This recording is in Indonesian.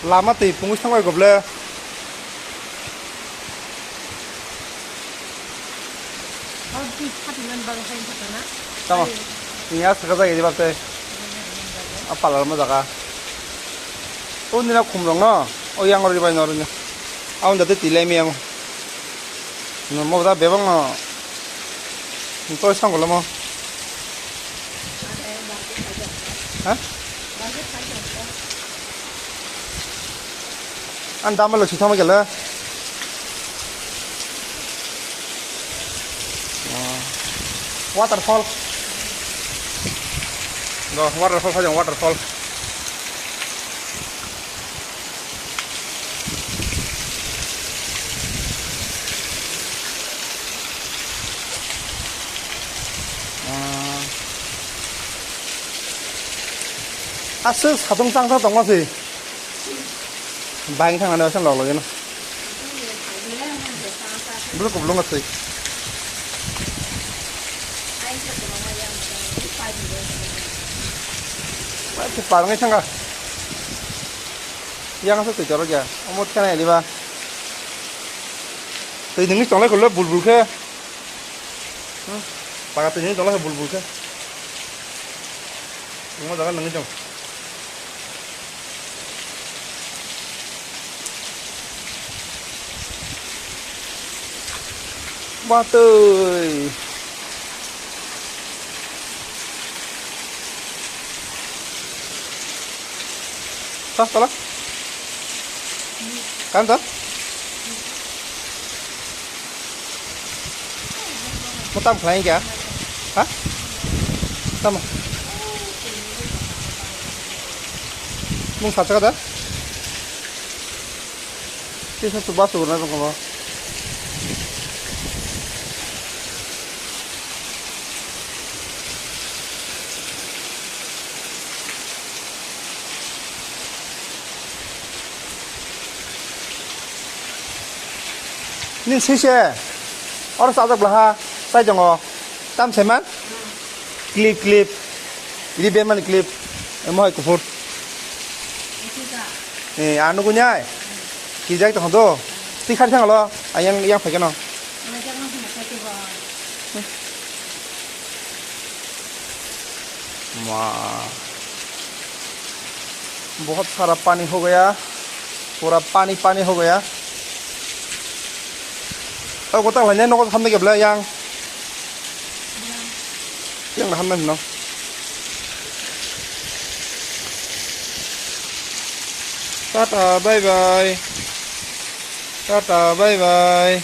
lama ti pungus thang goble tama niya saka jagi di bapte apalar mo jaga to nila khumrong no o yang ori bai noru aun date tilai mi am no mo da bebang no to sang gola mo ha an damal lo chithama gela waterfall no waterfall sajang waterfall asus hatung sang sang tong sih bang thang ana sang log log no belum belum ngasih cái bà ngay sang à, giang sao tự cho nó kìa, một cái này đi ba, từ những cái chỗ này còn lớp bùn bùn kia, bà từ những chỗ này bùn bùn kia, đúng không? Đó là những cái chỗ, ba tơi. Salah? Kan tuh? Mau tam lain kah? Hah? Tam? Mung saja kata? Kisah tu basuh na kamu. Nin sih orang sahaja belah saya jangan tam seman klip ini beman klip mau ikut food anu punya kijak tu hando tikar thang lo yang pakai no वाह बहुत सारा पानी हो गया पूरा पानी पानी हो गया tao có tao phải nhớ nó có thăm được là yang là thăm mình nó tata bye bye tata bye bye